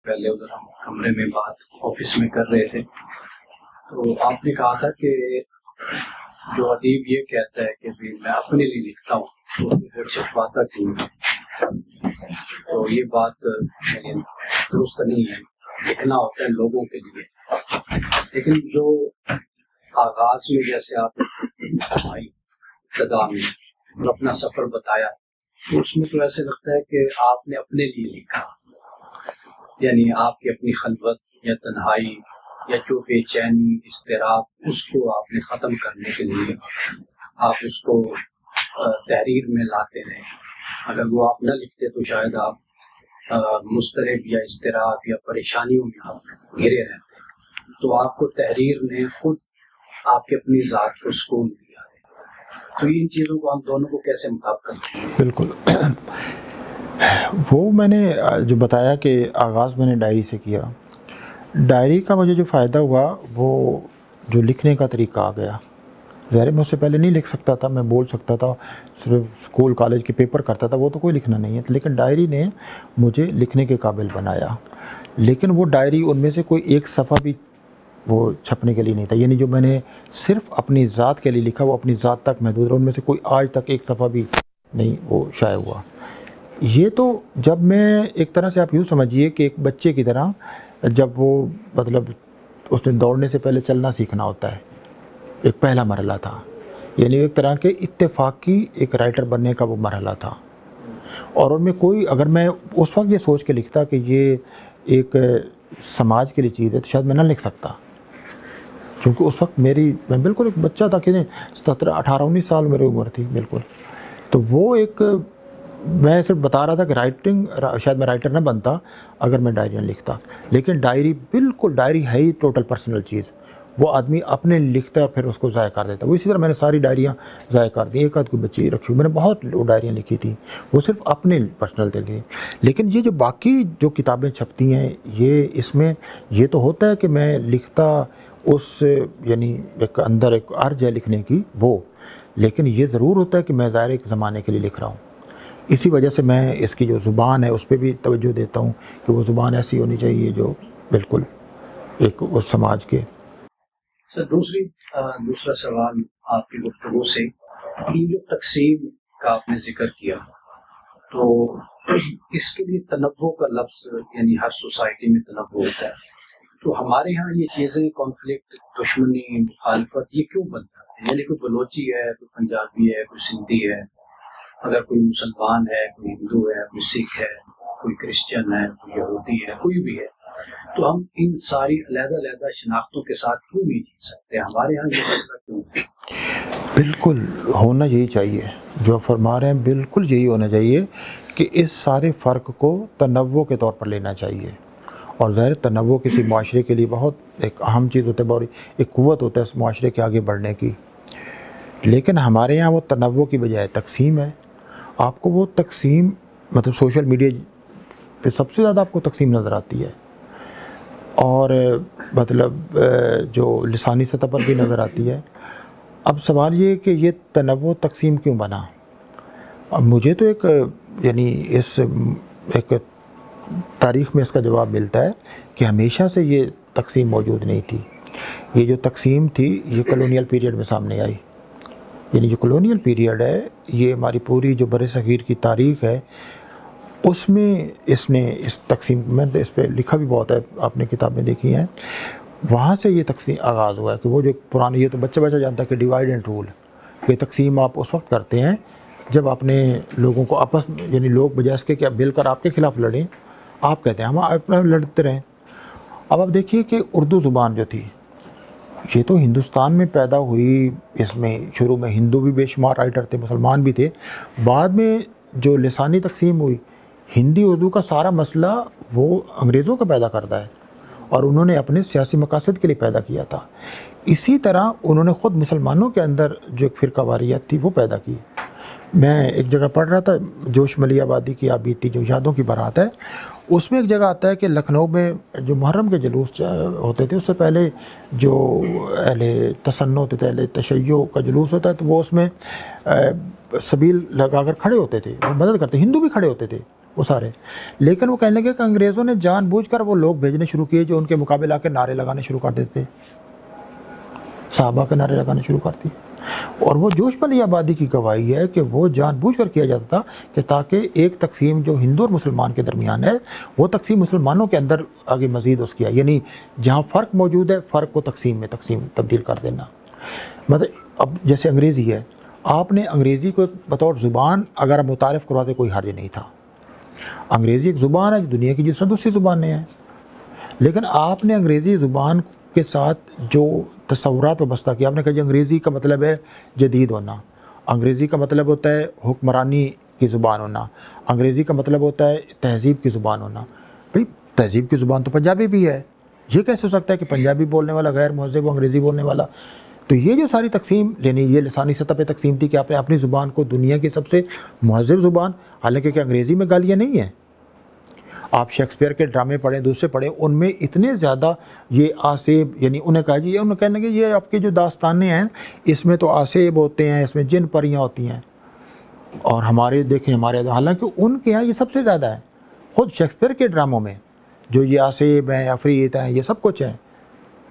पहले उधर हम कमरे में बात ऑफिस में कर रहे थे, तो आपने कहा था कि जो अदीब ये कहता है कि भाई मैं अपने लिए लिखता हूँ तो वो छपवाता क्यों है, तो ये बात दुरुस्त नहीं है। लिखना होता है लोगों के लिए, लेकिन जो आगाज में जैसे आप इब्तिदा में और अपना सफर बताया, तो उसमें तो ऐसे लगता है कि आपने अपने लिए लिखा, यानी आपकी अपनी खलवत या तन्हाई या जो बेचैनी इस्तिराब, उसको आपने ख़त्म करने के लिए आप उसको तहरीर में लाते रहे। अगर वो आप न लिखते तो शायद आप मुस्तरब या इस्तिराब या परेशानियों में आप घिरे रहते। तो आपको तहरीर ने खुद आपकी अपनी ज़ात को सुकून दिया है। तो इन चीज़ों को हम दोनों को कैसे मुताबिक करते हैं? बिल्कुल वो मैंने जो बताया कि आगाज़ मैंने डायरी से किया, डायरी का मुझे जो फ़ायदा हुआ वो जो लिखने का तरीका आ गया। ज़ाहिर मैं उससे पहले नहीं लिख सकता था, मैं बोल सकता था, सिर्फ स्कूल कॉलेज के पेपर करता था, वो तो कोई लिखना नहीं है, लेकिन डायरी ने मुझे लिखने के काबिल बनाया। लेकिन वो डायरी, उनमें से कोई एक सफ़ा भी वो छपने के लिए नहीं था, यानी जो मैंने सिर्फ अपनी ज़ात के लिए लिखा वो अपनी ज़ात तक महदूद रहा, उनमें से कोई आज तक एक सफ़ा भी नहीं वो शाया हुआ। ये तो जब मैं एक तरह से आप यूँ समझिए कि एक बच्चे की तरह, जब वो मतलब उसने दौड़ने से पहले चलना सीखना होता है, एक पहला मरहला था, यानी एक तरह के इत्तेफाकी एक राइटर बनने का वो मरहला था। और उनमें कोई, अगर मैं उस वक्त ये सोच के लिखता कि ये एक समाज के लिए चीज़ है तो शायद मैं ना लिख सकता, क्योंकि उस वक्त मैं बिल्कुल एक बच्चा था कि 17, 18, 19 साल मेरी उम्र थी बिल्कुल। तो वो एक, मैं सिर्फ बता रहा था कि राइटिंग, शायद मैं राइटर ना बनता अगर मैं डायरी ना लिखता। लेकिन डायरी, बिल्कुल डायरी है ही टोटल पर्सनल चीज़, वो आदमी अपने लिखता है फिर उसको ज़ाया कर देता है। वो इसी तरह मैंने सारी डायरियाँ ज़ाया कर दी, एक आध कोई बच्ची रखी हुई, मैंने बहुत डायरियाँ लिखी थी, वो सिर्फ अपने पर्सनल के लिए। लेकिन ये जो बाकी जो किताबें छपती हैं, ये इसमें ये तो होता है कि मैं लिखता उस, यानी एक अंदर एक अर्ज है लिखने की वो, लेकिन ये ज़रूर होता है कि मैं ज़ाहिर एक ज़माने के लिए लिख रहा हूँ। इसी वजह से मैं इसकी जो ज़ुबान है उस पर भी तवज्जो देता हूँ कि वो ज़ुबान ऐसी होनी चाहिए जो बिल्कुल एक उस समाज के। सर, दूसरा सवाल आपकी गुफ्तगू से, ये जो तकसीम का आपने जिक्र किया, तो इसके लिए तनव्वु का लफ्ज़, यानी हर सोसाइटी में तनव्वु होता है, तो हमारे यहाँ ये चीज़ें कॉन्फ्लिक्ट, दुश्मनी, मुखालफत, ये क्यों बनता है? यानी कोई बलोची है, कोई पंजाबी है, कोई सिंधी है, अगर कोई मुसलमान है, कोई हिंदू है, कोई सिख है, कोई क्रिश्चियन है, कोई यहूदी है, कोई भी है, तो हम इन सारी अलग-अलग शनाख्तों के साथ क्यों नहीं जी सकते? हमारे यहाँ ये मसला क्यों है? बिल्कुल होना यही चाहिए, जो फरमा रहे हैं बिल्कुल यही होना चाहिए कि इस सारे फ़र्क को तनव्वु के तौर पर लेना चाहिए। और ज़ाहिर तनव्वु किसी माशरे के लिए बहुत एक अहम चीज़ होती है, बहुत एक क़ुव्वत होता है उस माशरे के आगे बढ़ने की। लेकिन हमारे यहाँ वो तनव्वु की बजाय तक़सीम है। आपको वो तक़सीम, मतलब सोशल मीडिया पे सबसे ज़्यादा आपको तक़सीम नज़र आती है, और मतलब जो लिसानी सतह पर भी नज़र आती है। अब सवाल ये कि ये तनव्वु तक़सीम क्यों बना? अब मुझे तो एक, यानी इस एक तारीख़ में इसका जवाब मिलता है कि हमेशा से ये तक़सीम मौजूद नहीं थी। ये जो तक़सीम थी ये कॉलोनियल पीरियड में सामने आई। यानी जो कॉलोनियल पीरियड है, ये हमारी पूरी जो बरे-सग़ीर की तारीख़ है उसमें इसने इस तक़सीम, मैंने इस पर लिखा भी बहुत है, आपने किताबें देखी हैं, वहाँ से ये तक़सीम आगाज़ हुआ है कि वो जो पुरानी, ये तो बच्चा जानता है कि डिवाइड एंड रूल, ये तक़सीम आप उस वक्त करते हैं जब आपने लोगों को आपस में, यानी लोग बजाय इसके कि मिलकर आपके ख़िलाफ़ लड़ें, आप कहते हैं हम अपना लड़ते रहें। अब आप देखिए कि उर्दू ज़ुबान जो थी, ये तो हिंदुस्तान में पैदा हुई, इसमें शुरू में हिंदू भी बेशुमार राइटर थे, मुसलमान भी थे। बाद में जो लिसानी तक़सीम हुई, हिंदी उर्दू का सारा मसला वो अंग्रेज़ों का पैदा करता है, और उन्होंने अपने सियासी मकासद के लिए पैदा किया था। इसी तरह उन्होंने ख़ुद मुसलमानों के अंदर जो एक फ़िरकावारियत थी वो पैदा की। मैं एक जगह पढ़ रहा था, जोश मली आबादी की आप बीती जो यादों की बारात है, उसमें एक जगह आता है कि लखनऊ में जो मुहर्रम के जुलूस होते थे, उससे पहले जो अहले तसन्नुत होते थे, अहले तशय्यो का जुलूस होता है, तो वो उसमें सबील लगाकर खड़े होते थे, वो मदद करते, हिंदू भी खड़े होते थे, वो सारे। लेकिन वो कहने लगे कि अंग्रेज़ों ने जानबूझकर वो लोग भेजने शुरू किए जो उनके मुकाबले आके नारे लगाने शुरू कर देते, साहबा के नारे लगाने शुरू कर दिए। और वो जोश वाली आबादी की गवाही है कि वो जानबूझकर किया जाता था कि ताकि एक तकसीम जो हिंदू और मुसलमान के दरमियान है, वो तकसीम मुसलमानों के अंदर आगे मज़ीद उसकी है, यानी जहाँ फ़र्क मौजूद है, फ़र्क को तकसीम तब्दील कर देना। मतलब अब जैसे अंग्रेज़ी है, आपने अंग्रेज़ी को बतौर ज़ुबान अगर आप मुतारिफ़ करवाते कोई हर्ज नहीं था। अंग्रेज़ी एक ज़ुबान है जो दुनिया की जिस दूसरी ज़ुबानें हैं, लेकिन आपने अंग्रेज़ी ज़ुबान के साथ जो तस्वुरात वाबस्ता किया, आपने कहा जी अंग्रेज़ी का मतलब है जदीद होना, अंग्रेज़ी का मतलब होता है हुक्मरानी की ज़ुबान होना, अंग्रेज़ी का मतलब होता है तहज़ीब की ज़ुबान होना। भाई तहज़ीब की ज़ुबान तो पंजाबी भी है, ये कैसे हो सकता है कि पंजाबी बोलने वाला गैर महज़ब अंग्रेज़ी बोलने वाला। तो ये जो सारी तकसीम यानी ये लसानी सतह पे तकसीम थी कि आपने अपनी ज़ुबान को दुनिया की सबसे महज़ब ज़ुबान, हालांकि कि अंग्रेज़ी में गालियाँ नहीं हैं। आप शेक्सपियर के ड्रामे पढ़ें, दूसरे पढ़ें, उनमें इतने ज़्यादा ये आसेब, यानी उन्हें कहा जी, उन्हें कहने लगे ये आपकी जो दास्तानें हैं इसमें तो आसेब होते हैं, इसमें जिन परियाँ होती हैं, और हमारे देखें हमारे, हालांकि उनके यहाँ ये सबसे ज़्यादा है। ख़ुद शेक्सपियर के ड्रामों में जो ये आसेब हैं, अफरीत हैं, ये सब कुछ है।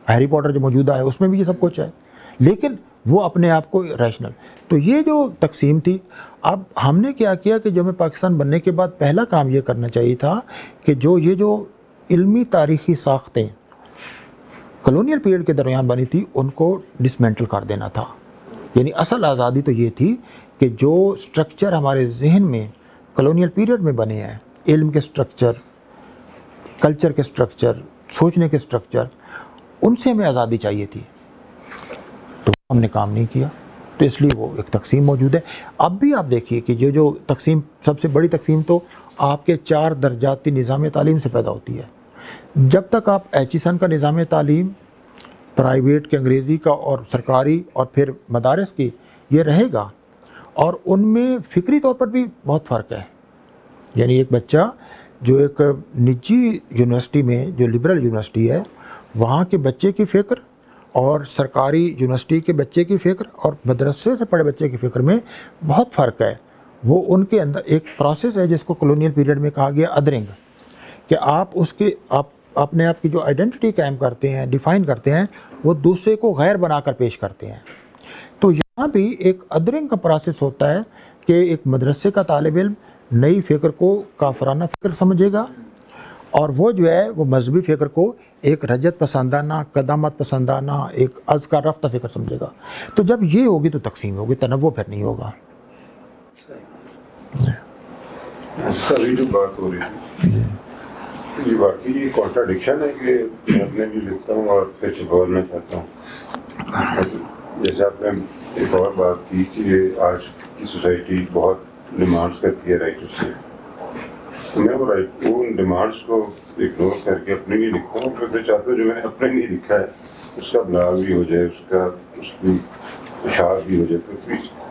हैरी पॉटर जो मौजूदा है उसमें भी ये सब कुछ है, लेकिन वो अपने आप को रैशनल। तो ये जो तकसीम थी, अब हमने क्या किया कि जो हमें पाकिस्तान बनने के बाद पहला काम ये करना चाहिए था कि जो इल्मी तारीख़ी साख्तें कॉलोनियल पीरियड के दरमियान बनी थी उनको डिसमेंटल कर देना था। यानी असल आज़ादी तो ये थी कि जो स्ट्रक्चर हमारे जहन में कॉलोनियल पीरियड में बने हैं, इल्म के स्ट्रक्चर, कल्चर के स्ट्रक्चर, सोचने के स्ट्रक्चर, उनसे हमें आज़ादी चाहिए थी। तो हमने काम नहीं किया, तो इसलिए वो एक तकसीम मौजूद है। अब भी आप देखिए कि जो तकसीम, सबसे बड़ी तकसीम तो आपके 4 दर्जाती निज़ाम तालीम से पैदा होती है। जब तक आप एचिसन का निज़ाम तालीम, प्राइवेट के अंग्रेज़ी का और सरकारी और फिर मदारस की, ये रहेगा, और उनमें फ़िक्री तौर पर भी बहुत फ़र्क है। यानी एक बच्चा जो एक निजी यूनिवर्सिटी में, जो लिबरल यूनिवर्सिटी है, वहाँ के बच्चे की फ़िक्र और सरकारी यूनिवर्सिटी के बच्चे की फ़िक्र और मदरसे से पढ़े बच्चे की फ़िक्र में बहुत फ़र्क है। वो उनके अंदर एक प्रोसेस है जिसको कॉलोनियल पीरियड में कहा गया अदरिंग, कि आप अपने आप की जो आइडेंटिटी कायम करते हैं, डिफ़ाइन करते हैं, वो दूसरे को गैर बनाकर पेश करते हैं। तो यहाँ भी एक अदरिंग का प्रोसेस होता है कि एक मदरसे का तालिब इल्म नई फ़िक्र को काफराना फ़िक्र समझेगा, और वो जो है वो मजहबी फ़िक्र को एक रजत पसंदाना, कदामत पसंदाना, एक अज़ का रफ्ता फ़िक्र समझेगा। तो जब ये होगी तो तकसीम होगी, तनव्वुर फिर नहीं होगा। अभी जो बात हो रही है ये वाकई ये कॉन्ट्राडिक्शन है कि मैं अपने भी लिखता हूँ और फिर बोलना चाहता हूँ। जैसे आपने एक और बात की कि आज की सोसाइटी बहुत डिमांड्स करती है राइटर्स से, तो मैं वो उन डिमांड्स को इग्नोर करके अपने लिए लिखता हूँ, फिर मैं चाहता हूँ जो मैंने अपने लिए लिखा है उसका ब्लाग भी हो जाए, उसकी इशार भी हो जाए।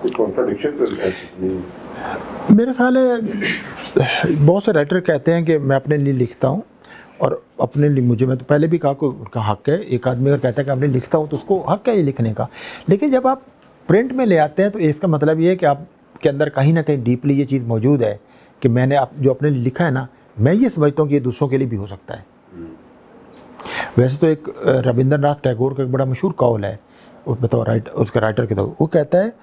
तो कॉन्ट्राडिक्शन तो नहीं है। मेरा ख्याल है बहुत से राइटर कहते हैं कि मैं अपने लिए लिखता हूँ, और अपने लिए मैं तो पहले भी कहा कि उनका हक़ है। एक आदमी अगर कहता है कि अपने लिखता हूँ तो उसको हक़ है ये लिखने का, लेकिन जब आप प्रिंट में ले आते हैं तो इसका मतलब ये है कि आपके अंदर कहीं ना कहीं डीपली ये चीज़ मौजूद है कि मैंने जो अपने लिए लिखा है ना, मैं ये समझता हूँ कि ये दूसरों के लिए भी हो सकता है। वैसे तो एक रविंद्रनाथ टैगोर का एक बड़ा मशहूर कौल है, बताओ उसका राइटर के तौर, वो कहता है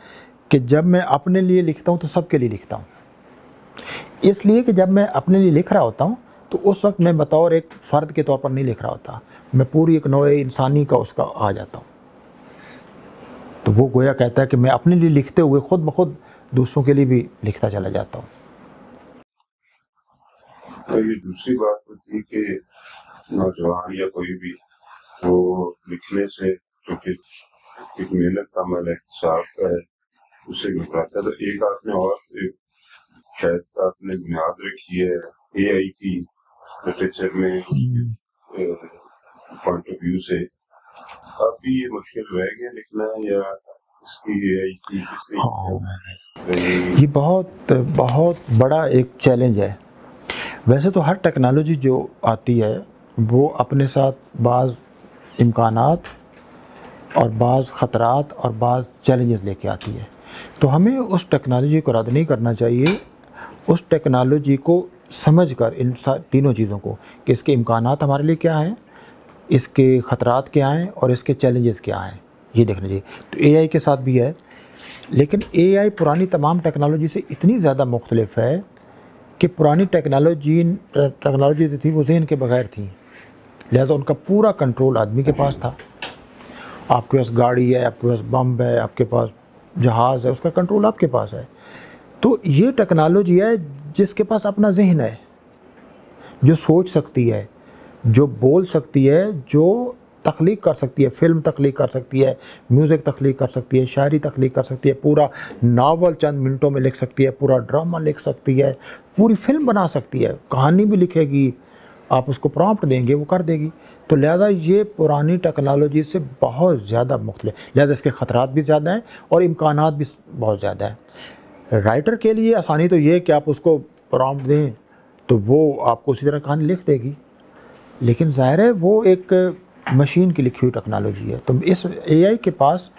कि जब मैं अपने लिए लिखता हूँ तो सबके लिए लिखता हूँ। इसलिए कि जब मैं अपने लिए लिख रहा होता हूँ तो उस वक्त मैं बतौर एक फ़र्द के तौर पर नहीं लिख रहा होता, मैं पूरी एक नौए इंसानी का उसका आ जाता हूँ। तो वो गोया कहता है कि मैं अपने लिए लिखते हुए खुद ब खुद दूसरों के लिए भी लिखता चला जाता हूँ। तो ये दूसरी बात होती है कि नौजवान या कोई भी वो लिखने से, क्योंकि एक मेहनत का अमल है, हिसाब का है, उससे घबराता है। तो एक आपने और शायद आपने बुनियाद रखी है एआई की लिटरेचर में पॉइंट ऑफ व्यू से, अब भी ये मुश्किल रह गया लिखना, या इसकी एआई की ये बहुत बहुत बड़ा एक चैलेंज है। वैसे तो हर टेक्नोलॉजी जो आती है वो अपने साथ बाज़ इम्कानात और बाज़ ख़तरात और बाज़ चैलेंजेस लेके आती है। तो हमें उस टेक्नोलॉजी को रद्द नहीं करना चाहिए, उस टेक्नोलॉजी को समझ कर इन तीनों चीज़ों को कि इसके इम्कानात हमारे लिए क्या हैं, इसके ख़तरात क्या हैं और इसके चैलेंजेस क्या हैं, ये देखना चाहिए। तो एआई के साथ भी है, लेकिन एआई पुरानी तमाम टेक्नोलॉजी से इतनी ज़्यादा मुख्तलिफ है कि पुरानी टेक्नोलॉजी जो थी वो जहन के बगैर थी, लिहाजा उनका पूरा कंट्रोल आदमी के पास था। आपके पास गाड़ी है, आपके पास बम है, आपके पास जहाज़ है, उसका कंट्रोल आपके पास है। तो ये टेक्नोलॉजी है जिसके पास अपना जहन है, जो सोच सकती है, जो बोल सकती है, जो तख्लीक कर सकती है, फ़िल्म तख्लीक कर सकती है, म्यूज़िक तख्लीक कर सकती है, शायरी तख्लीक कर सकती है, पूरा नावल चंद मिनटों में लिख सकती है, पूरा ड्रामा लिख सकती है, पूरी फिल्म बना सकती है, कहानी भी लिखेगी, आप उसको प्रॉम्प्ट देंगे वो कर देगी। तो लिहाजा ये पुरानी टेक्नोलॉजी से बहुत ज़्यादा मुख्तलिफ, लिहाजा इसके ख़तरात भी ज़्यादा हैं और इम्कानात भी बहुत ज़्यादा हैं। राइटर के लिए आसानी तो ये है कि आप उसको प्रॉम्प्ट दें तो वो आपको उसी तरह कहानी लिख देगी, लेकिन ज़ाहिर है वो एक मशीन की लिखी हुई टेक्नोलॉजी है। तो इस एआई के पास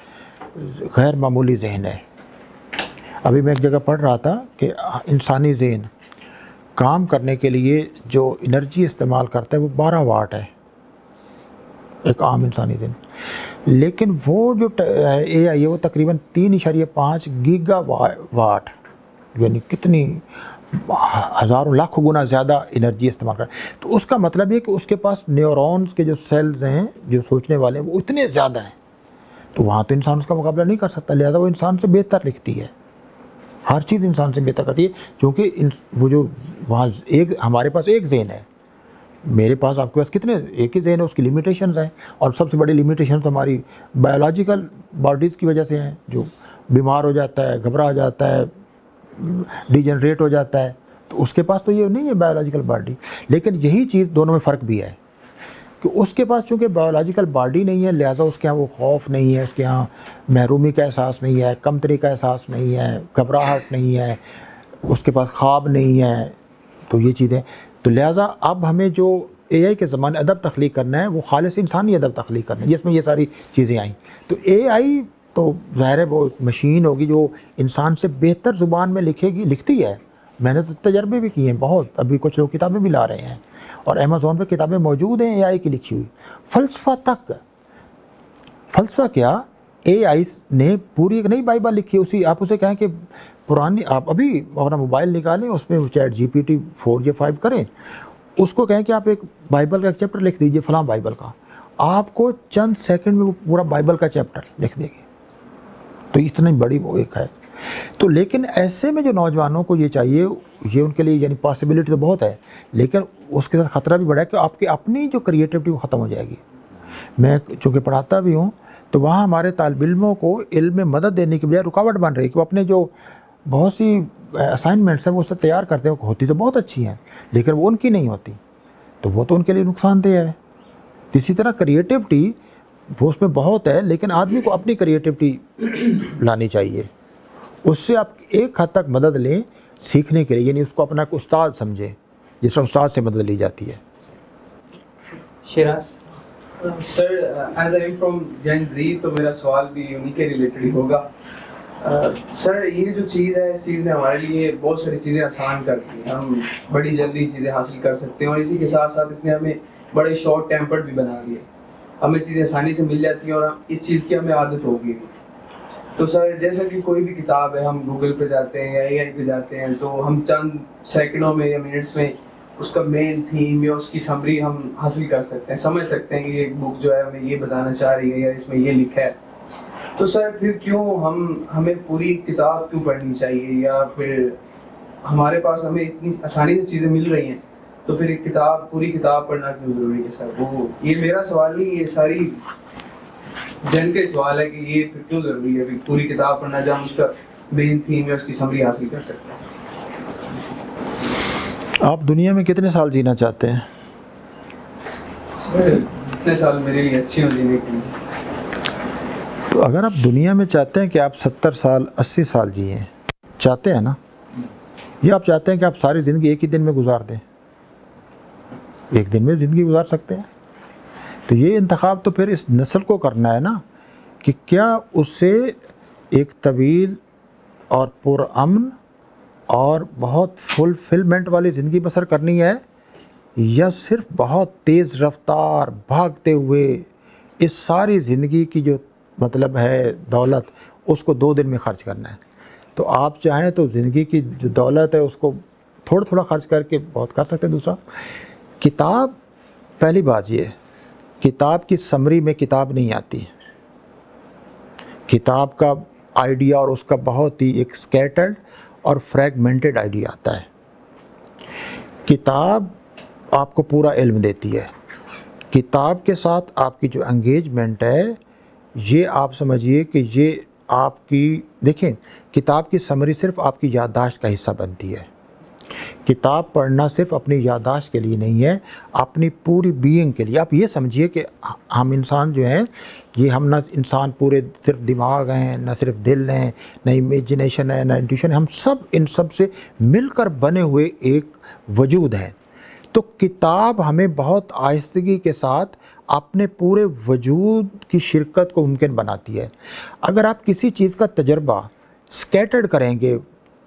गैर मामूली जहन है। अभी मैं एक जगह पढ़ रहा था कि इंसानी जहन काम करने के लिए जो एनर्जी इस्तेमाल करता है वो 12 वाट है, एक आम इंसानी दिन। लेकिन वो जो एआई है वो तकरीबन 3.5 गीगा वाट, यानी कितनी हज़ारों लाखों गुना ज़्यादा एनर्जी इस्तेमाल कर। तो उसका मतलब ये कि उसके पास न्यूरॉन्स के जो सेल्स हैं जो सोचने वाले हैं वो इतने ज़्यादा हैं, तो वहाँ तो इंसान उसका मुकाबला नहीं कर सकता, लिहाजा वो इंसान से बेहतर लिखती है, हर चीज़ इंसान से बेहतर करती है। क्योंकि वो जो वहाँ एक हमारे पास एक ज़हन है, मेरे पास आपके पास कितने, एक ही ज़हन है, उसकी लिमिटेशंस हैं। और सबसे बड़ी लिमिटेशंस हमारी बायोलॉजिकल बॉडीज़ की वजह से हैं, जो बीमार हो जाता है, घबरा जाता है, डिजनरेट हो जाता है, तो उसके पास तो ये नहीं है बायोलॉजिकल बॉडी। लेकिन यही चीज़ दोनों में फ़र्क भी है कि उसके पास चूँकि बायोलॉजिकल बॉडी नहीं है, लिहाजा उसके यहाँ वो खौफ नहीं है, उसके यहाँ महरूमी का एहसास नहीं है, कमतरी का एहसास नहीं है, घबराहट नहीं है, उसके पास ख्वाब नहीं है। तो ये चीज़ें, तो लिहाजा अब हमें जो एआई के ज़माने अदब तख्लीक करना है वो खालिस इंसानी अदब तख्लीक करना है, जिसमें ये सारी चीज़ें आई। तो एआई तो ज़ाहिर है वो मशीन होगी जो इंसान से बेहतर ज़ुबान में लिखती है। मैंने तो तजर्बे भी किए हैं बहुत, अभी कुछ लोग किताबें भी ला रहे हैं और अमेज़ॉन पे किताबें मौजूद हैं एआई की लिखी हुई। फ़लसफ़ा तक, फ़लसफ़ा क्या, एआई ने पूरी एक नई बाइबल लिखी है। उसी आप उसे कहें कि पुरानी, आप अभी अपना मोबाइल निकालें, उसमें चैट जीपीटी 4 या 5 करें, उसको कहें कि आप एक बाइबल का एक चैप्टर लिख दीजिए फलां बाइबल का, आपको चंद सेकंड में वो पूरा बाइबल का चैप्टर लिख देगी। तो इतनी बड़ी वो एक है। तो लेकिन ऐसे में जो नौजवानों को ये चाहिए, ये उनके लिए यानी पॉसिबिलिटी तो बहुत है, लेकिन उसके साथ ख़तरा भी बड़ा है कि आपकी अपनी जो क्रिएटिविटी वो ख़त्म हो जाएगी। मैं चूँकि पढ़ाता भी हूँ तो वहाँ हमारे तालिब इल्मों को इल्म में मदद देने की बजाय रुकावट बन रही है कि वो अपने जो बहुत सी असाइनमेंट्स हैं वो उससे तैयार करते हैं, होती तो बहुत अच्छी हैं लेकिन वो उनकी नहीं होती, तो वो तो उनके लिए नुकसानदेह है। इसी तरह क्रिएटिविटी वो उसमें बहुत है, लेकिन आदमी को अपनी क्रिएटिविटी लानी चाहिए। उससे आप एक हद तक मदद लें सीखने के लिए, यानी उसको अपना एक उस्ताद समझें, जिस तरह उस्ताद से मदद ली जाती है। Shiraz sir, as I am from Gen Z, तो मेरा सवाल भी उन्हीं के रिलेटेड ही होगा। सर, ये जो चीज़ है, इस चीज़ ने हमारे लिए बहुत सारी चीज़ें आसान कर दी हैं, हम बड़ी जल्दी चीज़ें हासिल कर सकते हैं और इसी के साथ साथ इसने हमें बड़े शॉर्ट टेम्पर्ड भी बना दिए, हमें चीज़ें आसानी से मिल जाती हैं और इस चीज़ की हमें आदत हो गई। तो सर, जैसा कि कोई भी किताब है, हम गूगल पे जाते हैं या एआई पे जाते हैं, तो हम चंद सेकंडों में या मिनट्स में उसका मेन थीम या उसकी समरी हम हासिल कर सकते हैं, समझ सकते हैं कि ये बुक जो है हमें ये बताना चाह रही है या इसमें ये लिखा है। तो सर, फिर क्यों हमें पूरी किताब क्यों पढ़नी चाहिए, या फिर हमारे पास हमें इतनी आसानी से चीज़ें मिल रही हैं, तो फिर एक किताब, पूरी किताब पढ़ना क्यों ज़रूरी है सर? वो ये मेरा सवाल नहीं, ये सारी जन के सवाल है कि ये फिर क्यों ज़रूरी है पूरी किताब पढ़ना, जब हम उसका मेन थीम या उसकी समरी हासिल कर सकते हैं। आप दुनिया में कितने साल जीना चाहते हैं? सर, इतने साल मेरे लिए अच्छे हो जीने के लिए। तो अगर आप दुनिया में चाहते हैं कि आप 70 साल 80 साल जिए, चाहते हैं ना, ये आप चाहते हैं कि आप सारी ज़िंदगी एक ही दिन में गुजार दें, एक दिन में ज़िंदगी गुजार सकते हैं, तो ये इंतखाब तो फिर इस नस्ल को करना है ना कि क्या उससे एक तवील और पुरअमन और बहुत फुलफिलमेंट वाली ज़िंदगी बसर करनी है, या सिर्फ बहुत तेज़ रफ्तार भागते हुए इस सारी ज़िंदगी की जो मतलब है दौलत उसको 2 दिन में खर्च करना है। तो आप चाहें तो ज़िंदगी की जो दौलत है उसको थोड़ा थोड़ा खर्च करके बहुत कर सकते हैं। दूसरा, किताब, पहली बात ये, किताब की समरी में किताब नहीं आती। किताब का आइडिया और उसका बहुत ही एक स्कैटर्ड और फ्रैगमेंटेड आइडिया आता है। किताब आपको पूरा इल्म देती है। किताब के साथ आपकी जो एंगेजमेंट है, ये आप समझिए कि ये आपकी, देखें, किताब की समरी सिर्फ आपकी याददाश्त का हिस्सा बनती है। किताब पढ़ना सिर्फ अपनी याददाश्त के लिए नहीं है, अपनी पूरी बीइंग के लिए। आप ये समझिए कि हम इंसान जो हैं, ये हम ना इंसान पूरे सिर्फ दिमाग हैं, ना सिर्फ दिल हैं, ना इमेजिनेशन है, ना इंट्यूशन है, हम सब इन सब से मिलकर बने हुए एक वजूद हैं। तो किताब हमें बहुत आहिस्तगी के साथ अपने पूरे वजूद की शिरकत को मुमकिन बनाती है। अगर आप किसी चीज़ का तजर्बा स्कैटर्ड करेंगे,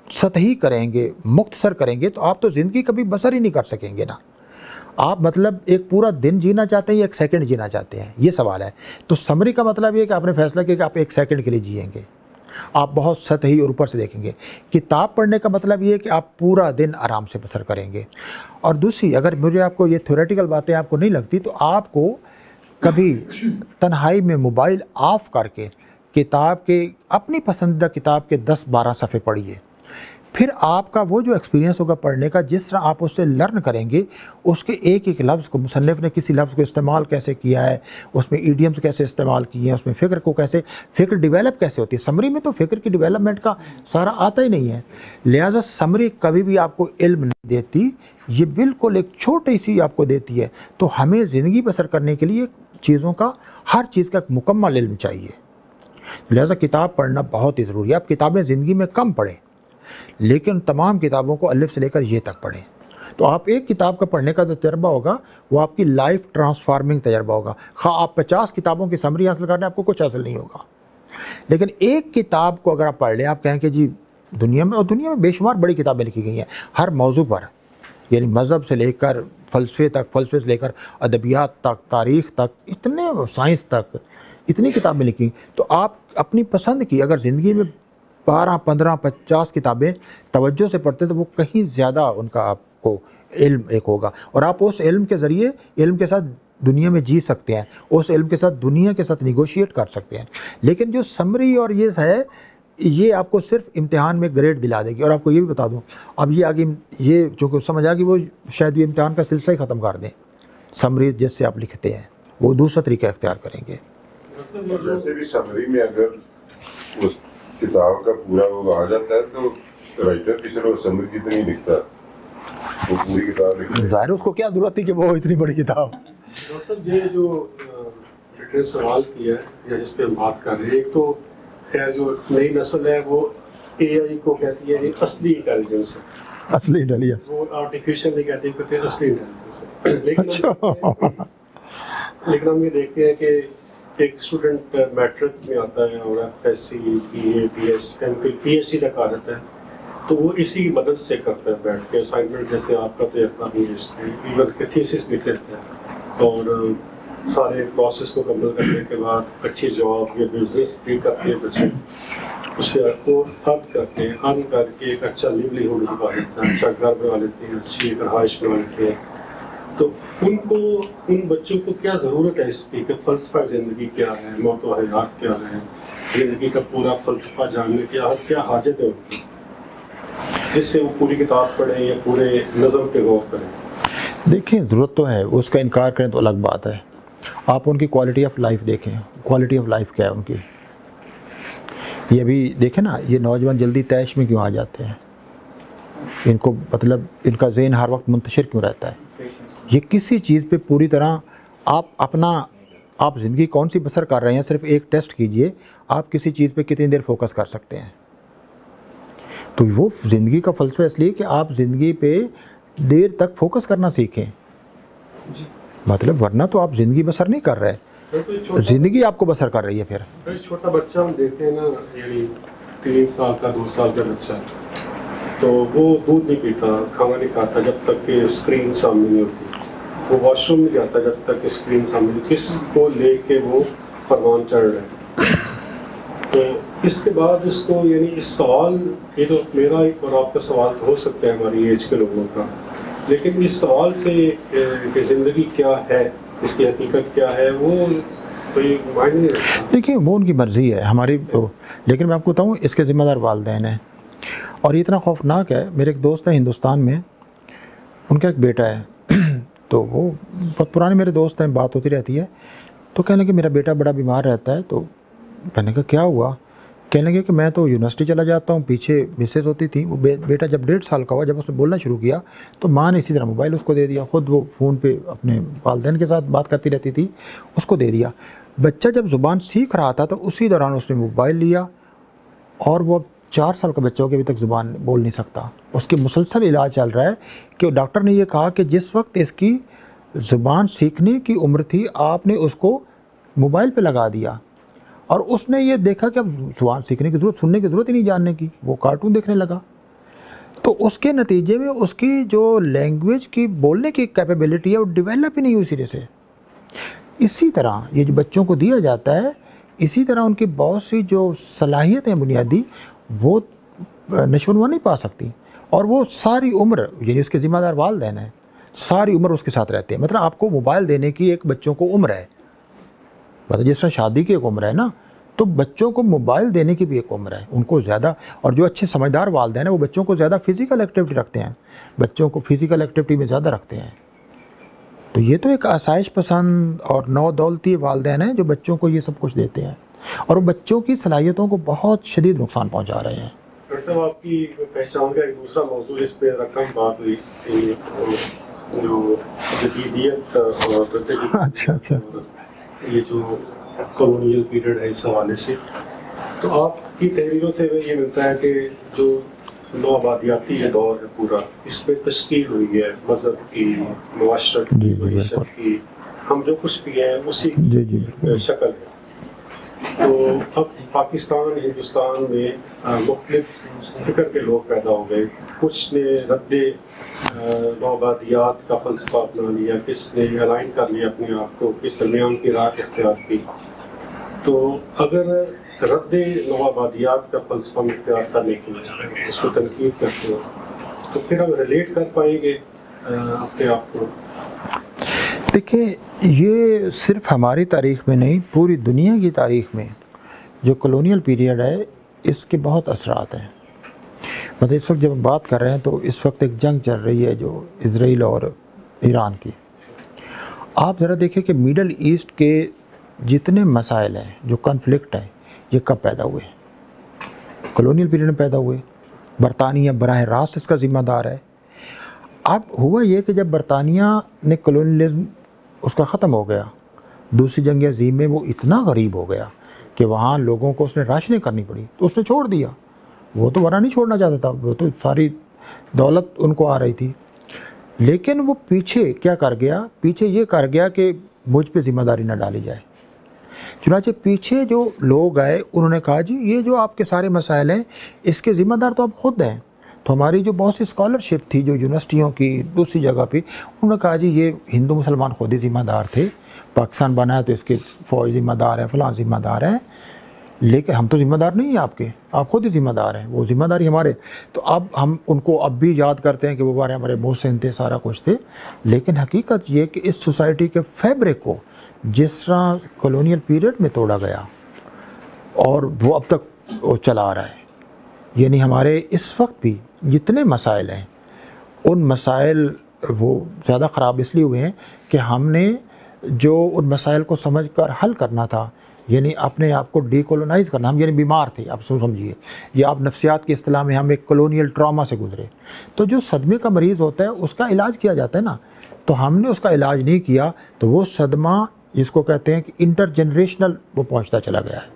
सतही करेंगे, मुख्तसर करेंगे, तो आप तो ज़िंदगी कभी बसर ही नहीं कर सकेंगे ना। आप मतलब एक पूरा दिन जीना चाहते हैं या 1 सेकंड जीना चाहते हैं, ये सवाल है। तो समरी का मतलब ये है कि आपने फैसला किया कि आप 1 सेकंड के लिए जिएंगे, आप बहुत सतही और ऊपर से देखेंगे। किताब पढ़ने का मतलब ये है कि आप पूरा दिन आराम से बसर करेंगे। और दूसरी, अगर मुझे आपको ये थ्योरेटिकल बातें आपको नहीं लगती, तो आपको कभी तन्हाई में मोबाइल ऑफ करके किताब के, अपनी पसंदीदा किताब के 10-12 सफ़े पढ़िए। फिर आपका वो जो एक्सपीरियंस होगा पढ़ने का, जिस तरह आप उससे लर्न करेंगे, उसके एक एक लफ्ज़ को, मुसन्निफ़ ने किसी लफ्ज़ को इस्तेमाल कैसे किया है, उसमें ईडियम्स कैसे इस्तेमाल किए हैं, उसमें फ़िक्र को कैसे, फ़िक्र डेवलप कैसे होती है। समरी में तो फ़िक्र की डेवलपमेंट का सारा आता ही नहीं है। लिहाजा समरी कभी भी आपको इल्म नहीं देती, ये बिल्कुल एक छोटी सी आपको देती है। तो हमें ज़िंदगी बसर करने के लिए चीज़ों का, हर चीज़ का मुकम्मल इल्म चाहिए। लिहाजा किताब पढ़ना बहुत ही ज़रूरी है। आप किताबें ज़िंदगी में कम पढ़ें, लेकिन तमाम किताबों को अलिफ से लेकर ये तक पढ़ें। तो आप एक किताब का पढ़ने का जो तजर्बा होगा, वो आपकी लाइफ ट्रांसफार्मिंग तजर्बा होगा। खा आप 50 किताबों की समरी हासिल कर रहे हैं, आपको कुछ हासिल नहीं होगा। लेकिन एक किताब को अगर आप पढ़ लें, आप कहें कि जी दुनिया में, और दुनिया में बेशुमार बड़ी किताबें लिखी गई हैं हर मौजू पर, यानी मज़हब से लेकर फ़लसफ़े तक, फ़लसफ़े से लेकर अदबियात तक, तारीख़ तक, इतने साइंस तक इतनी किताबें लिखी। तो आप अपनी पसंद की अगर ज़िंदगी में 12, 15, 50 किताबें तवज्जो से पढ़ते, तो वो कहीं ज़्यादा उनका आपको इल्म एक होगा, और आप उस इल्म के ज़रिए, इल्म के साथ दुनिया में जी सकते हैं, उस इल्म के साथ दुनिया के साथ निगोशिएट कर सकते हैं। लेकिन जो समरी और ये है, ये आपको सिर्फ इम्तिहान में ग्रेड दिला देगी। और आपको ये भी बता दूं, अब ये आगे ये जो समझ आ गई, वो शायद ये इम्तिहान का सिलसिला ही ख़त्म कर दें। समरी जिससे आप लिखते हैं, वो दूसरा तरीका इख्तियार करेंगे। वैसे भी समरी में अगर उस किताब का पूरा वो आ जाता है, तो राइटर की सिर्फ समरी कितनी लिखता, वो पूरी किताब लिखता। ज़ाहिर उसको क्या ज़रूरत थी कि वो इतनी बड़ी किताब। डॉक्टर साहब, ये जो बेटे ने सवाल किया है या जिस पे हम बात कर रहे हैं, एक तो खैर जो नई नस्ल है वो AI को कहती है ये असली इंटेलिजेंस है। असली इंटेलिजेंस, वो आर्टिफिशियल नहीं कहते, कहते हैं असली इंटेलिजेंस है। लेकिन हम ये देखते हैं कि एक स्टूडेंट मैट्रिक में आता है और FSC, PA, PS, MPhil, PhD तक आ जाता है, तो वो इसी की मदद से करता है बैठ के असाइनमेंट, जैसे आपका तो अपना भी इवन के थीसिस लिख लेते हैं, और सारे प्रोसेस को कंप्लीट करने के बाद अच्छी जॉब या बिजनेस भी करते हैं बच्चे, उसके बाद वो अर्न करके एक अच्छा लिवलीहुड बना लेते हैं, अच्छा घर बना लेते हैं, अच्छी रहाइश बना लेते हैं। तो उनको, उन बच्चों को क्या ज़रूरत है इसकी कि फ़लसफ़ा ज़िंदगी क्या है, मौत व हयात क्या है, ज़िंदगी का पूरा फ़लसफ़ा जानने की क्या हाजत है उनकी, जिससे वो पूरी किताब पढ़ें या पूरे नज़म पे गौर करें। देखिए, ज़रूरत तो है, उसका इनकार करें तो अलग बात है। आप उनकी क्वालिटी ऑफ लाइफ देखें, क्वालिटी ऑफ लाइफ क्या है उनकी। ये भी देखें ना, ये नौजवान जल्दी तैश में क्यों आ जाते हैं, इनको मतलब इनका ज़हन हर वक्त मुंतशिर क्यों रहता है। ये किसी चीज़ पे पूरी तरह आप ज़िंदगी कौन सी बसर कर रहे हैं, सिर्फ एक टेस्ट कीजिए, आप किसी चीज़ पे कितनी देर फोकस कर सकते हैं। तो वो ज़िंदगी का फ़लसफ़ा इसलिए कि आप ज़िंदगी पे देर तक फोकस करना सीखें, मतलब वरना तो आप ज़िंदगी बसर नहीं कर रहे, ज़िंदगी आपको बसर कर रही है। फिर छोटा बच्चा हम देखते हैं ना, यानी 3 साल का 2 साल का बच्चा, तो वो दूध नहीं पीता, खाना नहीं खाता जब तक कि स्क्रीन सामने नहीं होती, वो वॉशरूम नहीं जाता जब तक स्क्रीन सामने, किसको लेके वो परवान चढ़ रहा है। तो इसके बाद उसको यानी इस सवाल, ये तो मेरा और आपका सवाल तो हो सकता है हमारी एज के लोगों का, लेकिन इस सवाल से कि ज़िंदगी क्या है, इसकी हकीकत क्या है, वो कोई मायने नहीं रखता। देखिए वो उनकी मर्ज़ी है हमारी तो, लेकिन मैं आपको बताऊँ इसके ज़िम्मेदार वालिदैन हैं और ये इतना खौफनाक है। मेरे एक दोस्त है हिंदुस्तान में, उनका एक बेटा है तो वो बहुत पुराने मेरे दोस्त हैं, बात होती रहती है। तो कहने लगे मेरा बेटा बड़ा बीमार रहता है। तो मैंने कहा क्या हुआ? कहने लगे कि मैं तो यूनिवर्सिटी चला जाता हूँ, पीछे मिसेज होती थी, वो बेटा जब 1.5 साल का हुआ, जब उसने बोलना शुरू किया तो माँ ने इसी तरह मोबाइल उसको दे दिया, ख़ुद वो फ़ोन पे अपने वालिदैन के साथ बात करती रहती थी, उसको दे दिया। बच्चा जब ज़ुबान सीख रहा था तो उसी दौरान उसने मोबाइल लिया और वो 4 साल का बच्चा हो के अभी तक ज़ुबान बोल नहीं सकता। उसकी मुसलसल इलाज चल रहा है कि डॉक्टर ने ये कहा कि जिस वक्त इसकी ज़ुबान सीखने की उम्र थी आपने उसको मोबाइल पे लगा दिया और उसने ये देखा कि अब ज़ुबान सीखने की ज़रूरत, सुनने की ज़रूरत ही नहीं जानने की, वो कार्टून देखने लगा। तो उसके नतीजे में उसकी जो लैंग्वेज की बोलने की कैपेबिलिटी है वो डेवलप ही नहीं हुई सिरे से। इसी तरह ये जो बच्चों को दिया जाता है, इसी तरह उनकी बहुत सी जो सलाहियतें बुनियादी वो नशोनुमा नहीं पा सकती और वो सारी उम्र, यानी उसके ज़िम्मेदार वालिदैन हैं, सारी उम्र उसके साथ रहते हैं। मतलब आपको मोबाइल देने की एक बच्चों को उम्र है, मतलब जिस तरह शादी की एक उम्र है ना, तो बच्चों को मोबाइल देने की भी एक उम्र है उनको ज़्यादा। और जो अच्छे समझदार वालिदैन हैं वो बच्चों को ज़्यादा फ़िज़िकल एक्टिविटी रखते हैं, बच्चों को फ़िज़िकल एक्टिविटी में ज़्यादा रखते हैं। तो ये तो एक आसाइश पसंद और नौदौलती वालिदैन हैं जो बच्चों को ये सब कुछ देते हैं और वो बच्चों की सलाहियतों को बहुत शदीद नुकसान पहुंचा रहे हैं। डॉक्टर साहब आपकी पहचान का एक दूसरा मौजूद इस पर रकम बात हुई जो जदीदियत और अच्छा ये जो कॉलोनियल पीरियड है इस हवाले से, तो आपकी तहरीरों से ये मिलता है कि जो नौआबादियाती दौर है पूरा, इस पर तश्कील हुई है मज़हब की, मुआशरत की, मईशत की, हम जो कुछ भी हैं उसी की शक्ल है। तो अब पाकिस्तान हिंदुस्तान में मुख्तलिफ फ़िक्र के लोग पैदा हो गए, कुछ ने रद्दे नौआबादियात का फ़लसफ़ा अपना लिया, किसने अलाइन कर लिया अपने आप को, किस दरमियान की राह इख्तियार की। तो अगर रद्दे नौआबादियात का फ़लसफ़ा में इख्तियार करने के लिए उसको तनकीद करते हो तो फिर हम रिलेट कर पाएंगे अपने आप को। देखिए ये सिर्फ हमारी तारीख़ में नहीं, पूरी दुनिया की तारीख़ में जो कॉलोनियल पीरियड है इसके बहुत असरात हैं। मतलब इस वक्त जब हम बात कर रहे हैं तो इस वक्त एक जंग चल रही है जो इज़राइल और ईरान की। आप ज़रा देखिए कि मिडल ईस्ट के जितने मसाइल हैं, जो कन्फ्लिक्ट हैं, ये कब पैदा हुए? कॉलोनियल पीरियड में पैदा हुए। बरतानिया बराह रास्त इसका ज़िम्मेदार है। अब हुआ ये कि जब बरतानिया ने कॉलोनियलिज्म उसका ख़त्म हो गया, दूसरी जंग अज़ीम में वो इतना गरीब हो गया कि वहाँ लोगों को उसने राशनें करनी पड़ी तो उसने छोड़ दिया। वो तो वरना नहीं छोड़ना चाहता था, वो तो सारी दौलत उनको आ रही थी, लेकिन वो पीछे क्या कर गया, पीछे ये कर गया कि मुझ पे ज़िम्मेदारी न डाली जाए। चुनांचे पीछे जो लोग आए उन्होंने कहा जी ये जो आपके सारे मसाइल हैं इसके ज़िम्मेदार तो आप ख़ुद हैं। तो हमारी जो बहुत सी स्कॉलरशिप थी जो यूनिवर्सिटियों की दूसरी जगह पे, उन्होंने कहा जी ये हिंदू मुसलमान खुद ही ज़िम्मेदार थे, पाकिस्तान बना है तो इसके फ़ौज ज़िम्मेदार है, फ़लाँ ज़िम्मेदार हैं, लेकिन हम तो ज़िम्मेदार नहीं हैं आपके, आप खुद ही ज़िम्मेदार हैं, वो ज़िम्मेदारी हमारे। तो अब हम उनको अब भी याद करते हैं कि वो बारे हमारे मोहसिन थे, सारा कुछ थे, लेकिन हकीकत ये कि इस सोसाइटी के फैब्रिक को जिस तरह कॉलोनियल पीरियड में तोड़ा गया और वो अब तक वो चला आ रहा है, यानी हमारे इस वक्त भी जितने मसाइल हैं उन मसाइल वो ज़्यादा ख़राब इसलिए हुए हैं कि हमने जो उन मसाइल को समझकर हल करना था, यानी अपने आप को डीकोलोनाइज़ करना, हम यानी बीमार थे, आप समझिए, या आप नफ्सियात की इस्तिलाह में हम एक कॉलोनियल ट्रॉमा से गुज़रे। तो जो सदमे का मरीज़ होता है उसका इलाज किया जाता है ना, तो हमने उसका इलाज नहीं किया तो वो सदमा जिसको कहते हैं कि इंटरजनरेशनल वो पहुंचता चला गया है,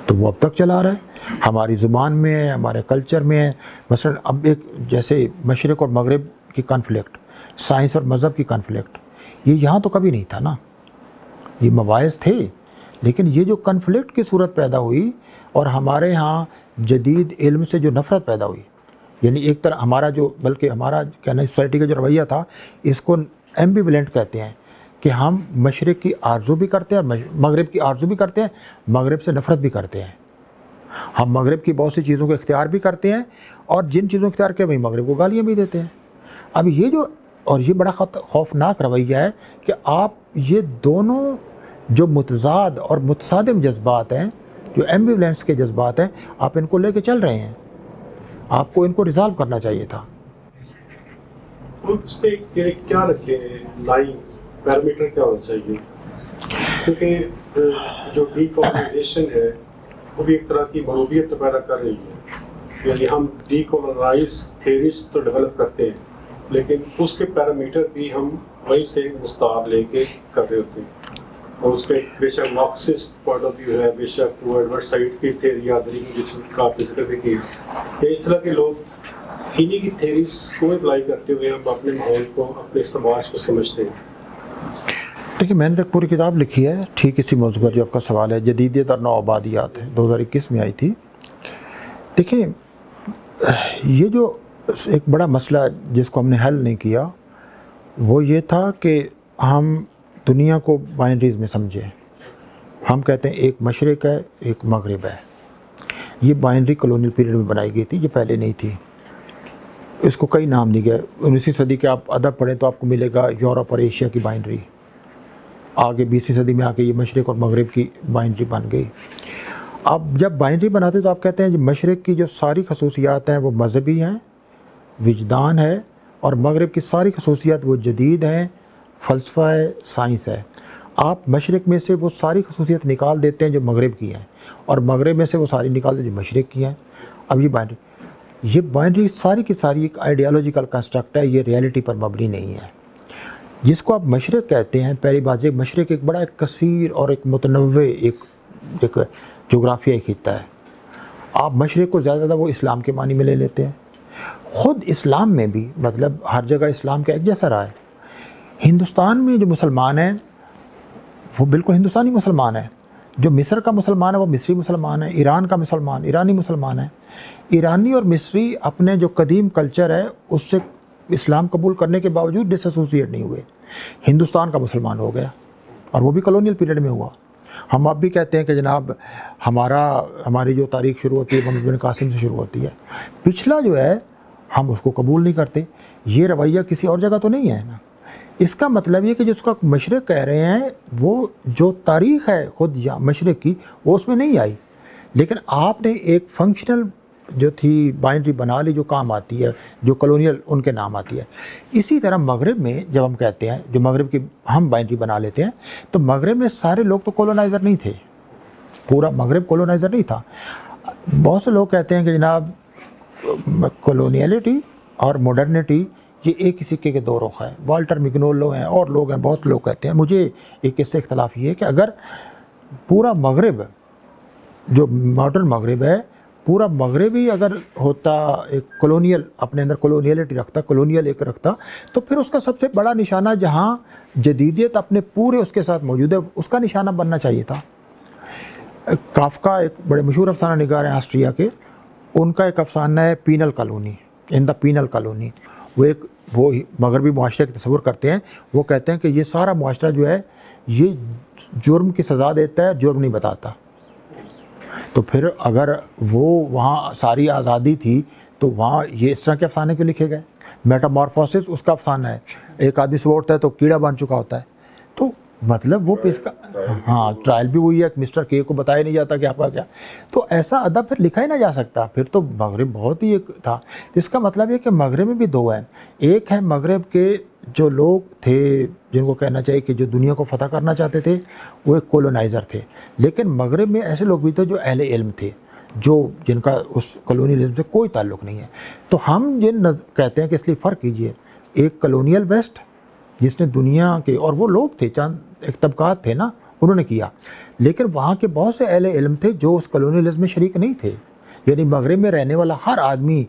तो वो अब तक चला रहा है, हमारी ज़ुबान में है, हमारे कल्चर में है। मसलन अब एक जैसे मशरिक़ और मगरिब की कन्फ्लिक्ट, साइंस और मज़हब की कन्फ्लिक्ट, ये यहाँ तो कभी नहीं था ना, ये मबाइस थे, लेकिन ये जो कन्फ्लिक्ट की सूरत पैदा हुई और हमारे यहाँ जदीद इल्म से जो नफ़रत पैदा हुई, यानी एक तरह हमारा जो, बल्कि हमारा कहना सोसाइटी का जो रवैया था, इसको एम्बिवलेंट कहते हैं कि हम मशरिक़ की आरज़ू भी करते हैं, मगरिब की आरज़ू भी करते हैं, मगरिब से नफ़रत भी करते हैं। हम मगरिब की बहुत सी चीज़ों को इख्तियार भी करते हैं और जिन चीज़ों को इख्तियार किया वही मगरिब को गालियाँ भी देते हैं। अब ये जो, और ये बड़ा खौफनाक रवैया है कि आप ये दोनों जो मुतज़ाद और मुतसादिम जज्बात हैं, जो एम्बिवलेंस के जज्बात हैं, आप इनको लेके चल रहे हैं। आपको इनको रिजॉल्व करना चाहिए था। उस पे क्या रखे लाइन, पैरामीटर क्या होना चाहिए? क्योंकि जो डीकोलोनाइजेशन है वो भी एक तरह की मरूबियत पैदा कर रही है, यानी हम डीकोलोनाइज थेरीज तो डेवलप करते हैं लेकिन उसके पैरामीटर भी हम वहीं से मुस्ताब लेके कर रहे होते हैं। और उस पर बेशक मार्क्सिस्ट पॉइंट ऑफ व्यू है, बेशक वो एडवर्ड साइड की थेरी यादरी जिसका आपने जिक्र भी किया, इस तरह के लोग इन्हीं की थेरीज को अप्लाई करते हुए हम अपने माहौल को, अपने समाज को समझते हैं। देखिए, मैंने तक पूरी किताब लिखी है ठीक इसी मौजू पर जो आपका सवाल है, जदीदियत और नौआबादियात है, 2021 में आई थी। देखिए, ये जो एक बड़ा मसला जिसको हमने हल नहीं किया वो ये था कि हम दुनिया को बाइनरीज में समझें। हम कहते हैं एक मशरिक़ है, एक मगरिब है। ये बाइनरी कॉलोनियल पीरियड में बनाई गई थी, ये पहले नहीं थी। इसको कई नाम दिए गए। 19वीं सदी के आप अदब पढ़ें तो आपको मिलेगा यूरोप और एशिया की बाइनरी। आगे 20वीं सदी में आके ये मशरिक़ और मगरिब की बाइनरी बन गई। अब जब बाइनरी बनाते तो आप कहते हैं मशरिक़ की जो सारी खसूसियात हैं वो मजहबी हैं, विजदान है, और मगरिब की सारी खसूसियात वो जदीद हैं, फ़लसफ़ा है, साइंस है। आप मशरिक़ में से वो सारी खसूसियत निकाल देते हैं जो मगरिब की हैं, और मगरिब में से वो सारी निकाल देते हैं जो मशरिक़ की हैं। अब ये बाइनरी सारी की सारी एक आइडियालॉजिकल कंस्ट्रक्ट है, ये रियलिटी पर मबनी नहीं है। जिसको आप मशरिक़ कहते हैं, पहली बात ये मशरिक़ एक बड़ा एक कसीर और एक मुतनव्वे एक जोग्राफियाई खित्ता है। आप मशरिक़ को ज़्यादा वो इस्लाम के मानी में ले लेते हैं। ख़ुद इस्लाम में भी मतलब हर जगह इस्लाम का एक जैसा रहा है। हिंदुस्तान में जो मुसलमान हैं वो बिल्कुल हिंदुस्तानी मुसलमान है, जो मिस्र का मुसलमान है वो मिस्री मुसलमान है, ईरान का मुसलमान ईरानी मुसलमान है। ईरानी और मिस्री अपने जो कदीम कल्चर है उससे इस्लाम कबूल करने के बावजूद डिसएसोसिएट नहीं हुए। हिंदुस्तान का मुसलमान हो गया, और वो भी कॉलोनियल पीरियड में हुआ। हम अब भी कहते हैं कि जनाब हमारी जो तारीख़ शुरू होती है मोहम्मद बिन कासिम से शुरू होती है, पिछला जो है हम उसको कबूल नहीं करते। ये रवैया किसी और जगह तो नहीं है ना। इसका मतलब ये कि जिसका मशरिक़ कह रहे हैं वो जो तारीख़ है ख़ुद या मशरिक़ की वो उसमें नहीं आई, लेकिन आपने एक फंक्शनल जो थी बाइनरी बना ली जो काम आती है, जो कॉलोनियल उनके नाम आती है। इसी तरह मगरिब में जब हम कहते हैं जो मगरिब की हम बाइनरी बना लेते हैं, तो मगरिब में सारे लोग तो कॉलोनाइज़र नहीं थे, पूरा मगरिब कॉलोनाइज़र नहीं था। बहुत से लोग कहते हैं कि जनाब कॉलोनियलिटी और मॉडर्निटी ये एक ही सिक्के के दो रुख हैं। वाल्टर मिग्नोलो हैं और लोग हैं, बहुत लोग कहते हैं। मुझे एक इससे इख्तलाफ ये है कि अगर पूरा मगरिब जो मॉडर्न मगरिब है, पूरा मगरिब ही अगर होता एक कॉलोनियल अपने अंदर कॉलोनियलिटी रखता, कॉलोनियल एक रखता, तो फिर उसका सबसे बड़ा निशाना जहाँ जदीदियत अपने पूरे उसके साथ मौजूद है उसका निशाना बनना चाहिए था। काफ्का एक बड़े मशहूर अफसाना निगार हैं ऑस्ट्रिया के, उनका एक अफसाना है penal colony, in the penal colony. वो मगरबी मुआशरे का तस्वुर करते हैं। वो कहते हैं कि ये सारा मुआशरा जो है ये जुर्म की सज़ा देता है, जुर्म नहीं बताता। तो फिर अगर वो वहाँ सारी आज़ादी थी तो वहाँ ये इस तरह के अफसाने क्यों लिखे गए? मेटामॉर्फोसिस उसका अफसाना है, एक आदमी सुबह उठता है तो कीड़ा बन चुका होता है। तो मतलब वो इसका हाँ ट्रायल भी वही है, मिस्टर के को बताया नहीं जाता कि आपका क्या। तो ऐसा अदब फिर लिखा ही ना जा सकता। फिर तो मगरिब बहुत ही एक था। इसका मतलब ये कि मगरिब में भी दो हैं। एक है मगरिब के जो लोग थे जिनको कहना चाहिए कि जो दुनिया को फ़तह करना चाहते थे, वो एक कॉलोनाइज़र थे। लेकिन मगरिब में ऐसे लोग भी थे जो अहले इल्म थे, जो जिनका उस कॉलोनियलिज्म से कोई ताल्लुक़ नहीं है। तो हम जिन कहते हैं कि इसलिए फ़र्क कीजिए, एक कॉलोनियल वेस्ट जिसने दुनिया के, और वो लोग थे चंद एक तबकात थे ना, उन्होंने किया। लेकिन वहाँ के बहुत से अहले इल्म थे जो उस कॉलोनियलिज्म में शरीक नहीं थे। यानी मगरिब में रहने वाला हर आदमी,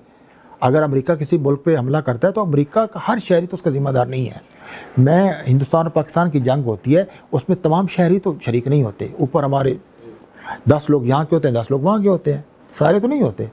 अगर अमेरिका किसी मुल्क पे हमला करता है तो अमेरिका का हर शहरी तो उसका ज़िम्मेदार नहीं है। मैं हिंदुस्तान और पाकिस्तान की जंग होती है, उसमें तमाम शहरी तो शरीक नहीं होते। ऊपर हमारे 10 लोग यहाँ के होते हैं, 10 लोग वहाँ के होते हैं। सारे तो नहीं होते।